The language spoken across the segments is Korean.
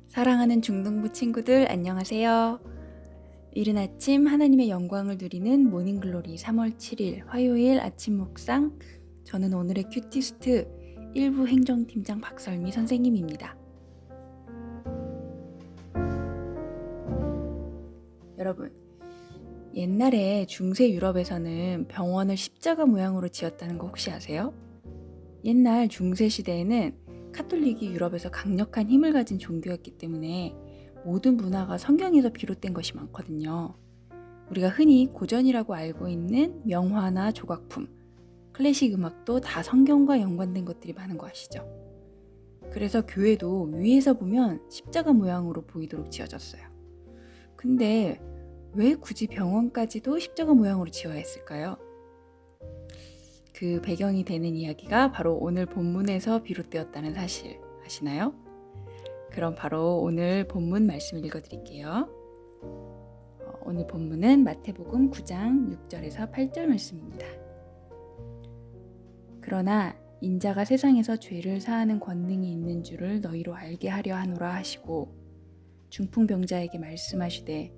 사랑하는 중등부 친구들 안녕하세요. 이른 아침 하나님의 영광을 누리는 모닝글로리 3월 7일 화요일 아침 묵상, 저는 오늘의 큐티스트 1부 행정팀장 박설미 선생님입니다. 여러분, 옛날에 중세 유럽에서는 병원을 십자가 모양으로 지었다는 거 혹시 아세요? 옛날 중세 시대에는 카톨릭이 유럽에서 강력한 힘을 가진 종교였기 때문에 모든 문화가 성경에서 비롯된 것이 많거든요. 우리가 흔히 고전이라고 알고 있는 명화나 조각품, 클래식 음악도 다 성경과 연관된 것들이 많은 거 아시죠? 그래서 교회도 위에서 보면 십자가 모양으로 보이도록 지어졌어요. 근데 왜 굳이 병원까지도 십자가 모양으로 지어야 했을까요? 그 배경이 되는 이야기가 바로 오늘 본문에서 비롯되었다는 사실 아시나요? 그럼 바로 오늘 본문 말씀 읽어드릴게요. 오늘 본문은 마태복음 9장 6절에서 8절 말씀입니다. 그러나 인자가 세상에서 죄를 사하는 권능이 있는 줄을 너희로 알게 하려 하노라 하시고 중풍병자에게 말씀하시되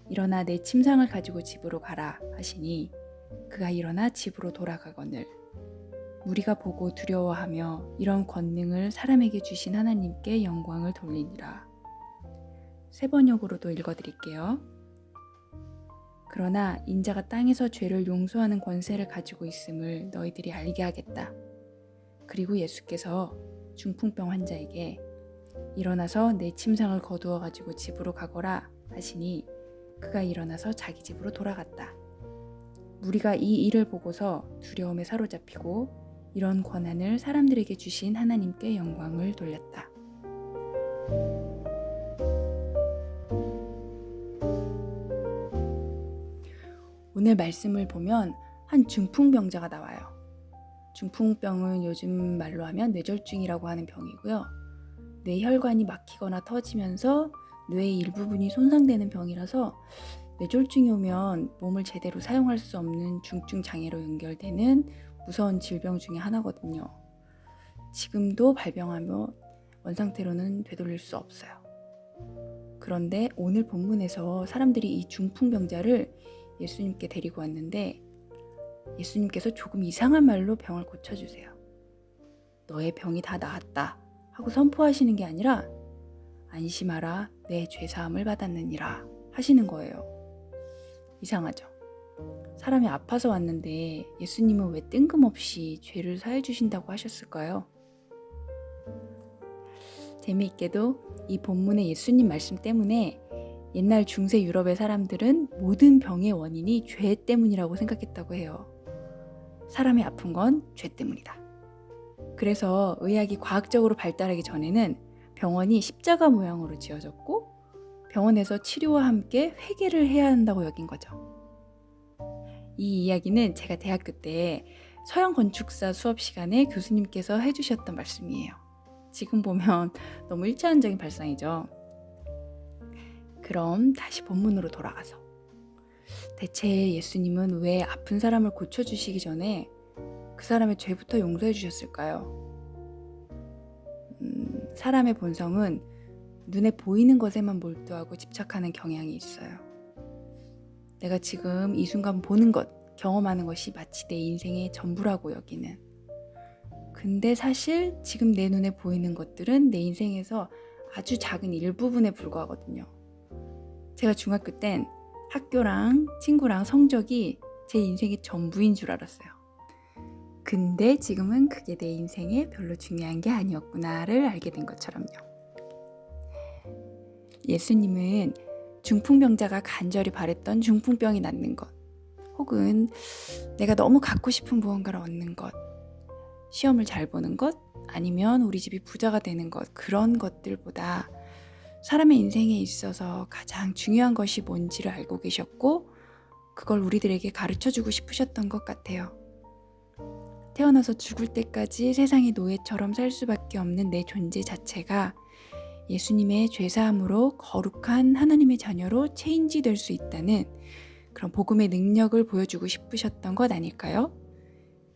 일어나 내 침상을 가지고 집으로 가라 하시니 그가 일어나 집으로 돌아가거늘 무리가 보고 두려워하며 이런 권능을 사람에게 주신 하나님께 영광을 돌리니라. 세 번역으로도 읽어드릴게요. 그러나 인자가 땅에서 죄를 용서하는 권세를 가지고 있음을 너희들이 알게 하겠다. 그리고 예수께서 중풍병 환자에게 일어나서 내 침상을 거두어 가지고 집으로 가거라 하시니 그가 일어나서 자기 집으로 돌아갔다. 무리가 이 일을 보고서 두려움에 사로잡히고 이런 권한을 사람들에게 주신 하나님께 영광을 돌렸다. 오늘 말씀을 보면 한 중풍병자가 나와요. 중풍병은 요즘 말로 하면 뇌졸중이라고 하는 병이고요. 뇌혈관이 막히거나 터지면서 뇌의 일부분이 손상되는 병이라서 뇌졸중이 오면 몸을 제대로 사용할 수 없는 중증 장애로 연결되는 무서운 질병 중에 하나거든요. 지금도 발병하며 원상태로는 되돌릴 수 없어요. 그런데 오늘 본문에서 사람들이 이 중풍병자를 예수님께 데리고 왔는데 예수님께서 조금 이상한 말로 병을 고쳐주세요. 너의 병이 다 나았다 하고 선포하시는 게 아니라 안심하라 내 죄사함을 받았느니라 하시는 거예요. 이상하죠? 사람이 아파서 왔는데 예수님은 왜 뜬금없이 죄를 사해 주신다고 하셨을까요? 재미있게도 이 본문의 예수님 말씀 때문에 옛날 중세 유럽의 사람들은 모든 병의 원인이 죄 때문이라고 생각했다고 해요. 사람이 아픈 건 죄 때문이다. 그래서 의학이 과학적으로 발달하기 전에는 병원이 십자가 모양으로 지어졌고 병원에서 치료와 함께 회개를 해야 한다고 여긴 거죠. 이 이야기는 제가 대학교 때 서양 건축사 수업 시간에 교수님께서 해주셨던 말씀이에요. 지금 보면 너무 일차원적인 발상이죠. 그럼 다시 본문으로 돌아가서 대체 예수님은 왜 아픈 사람을 고쳐주시기 전에 그 사람의 죄부터 용서해 주셨을까요? 사람의 본성은 눈에 보이는 것에만 몰두하고 집착하는 경향이 있어요. 내가 지금 이 순간 보는 것, 경험하는 것이 마치 내 인생의 전부라고 여기는. 근데 사실 지금 내 눈에 보이는 것들은 내 인생에서 아주 작은 일부분에 불과하거든요. 제가 중학교 땐 학교랑 친구랑 성적이 제 인생의 전부인 줄 알았어요. 근데 지금은 그게 내 인생에 별로 중요한 게 아니었구나를 알게 된 것처럼요. 예수님은 중풍병자가 간절히 바랬던 중풍병이 낫는 것, 혹은 내가 너무 갖고 싶은 무언가를 얻는 것, 시험을 잘 보는 것, 아니면 우리 집이 부자가 되는 것, 그런 것들보다 사람의 인생에 있어서 가장 중요한 것이 뭔지를 알고 계셨고 그걸 우리들에게 가르쳐주고 싶으셨던 것 같아요. 태어나서 죽을 때까지 세상의 노예처럼 살 수밖에 없는 내 존재 자체가 예수님의 죄사함으로 거룩한 하나님의 자녀로 체인지 될 수 있다는 그런 복음의 능력을 보여주고 싶으셨던 것 아닐까요?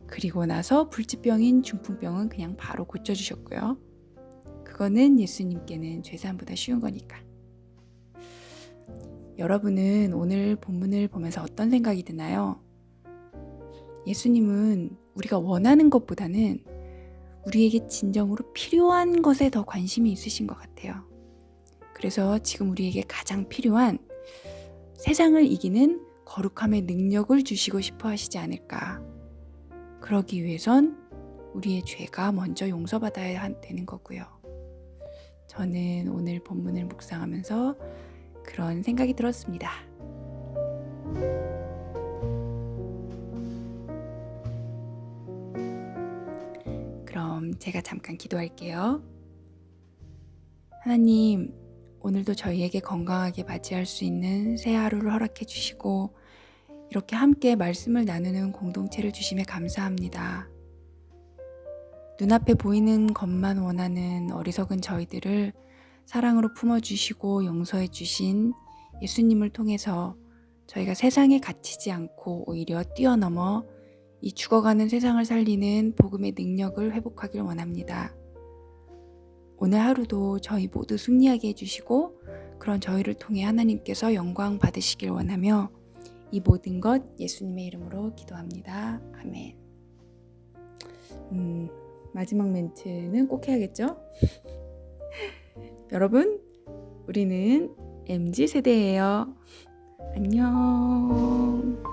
그리고 나서 불치병인 중풍병은 그냥 바로 고쳐주셨고요. 그거는 예수님께는 죄사함보다 쉬운 거니까. 여러분은 오늘 본문을 보면서 어떤 생각이 드나요? 예수님은 우리가 원하는 것보다는 우리에게 진정으로 필요한 것에 더 관심이 있으신 것 같아요. 그래서 지금 우리에게 가장 필요한 세상을 이기는 거룩함의 능력을 주시고 싶어 하시지 않을까. 그러기 위해선 우리의 죄가 먼저 용서받아야 되는 거고요. 저는 오늘 본문을 묵상하면서 그런 생각이 들었습니다. 그럼 제가 잠깐 기도할게요. 하나님, 오늘도 저희에게 건강하게 맞이할 수 있는 새 하루를 허락해 주시고 이렇게 함께 말씀을 나누는 공동체를 주심에 감사합니다. 눈앞에 보이는 것만 원하는 어리석은 저희들을 사랑으로 품어주시고 용서해 주신 예수님을 통해서 저희가 세상에 갇히지 않고 오히려 뛰어넘어 이 죽어가는 세상을 살리는 복음의 능력을 회복하길 원합니다. 오늘 하루도 저희 모두 승리하게 해주시고 그런 저희를 통해 하나님께서 영광 받으시길 원하며 이 모든 것 예수님의 이름으로 기도합니다. 아멘. 마지막 멘트는 꼭 해야겠죠? 여러분, 우리는 MZ세대예요. 안녕.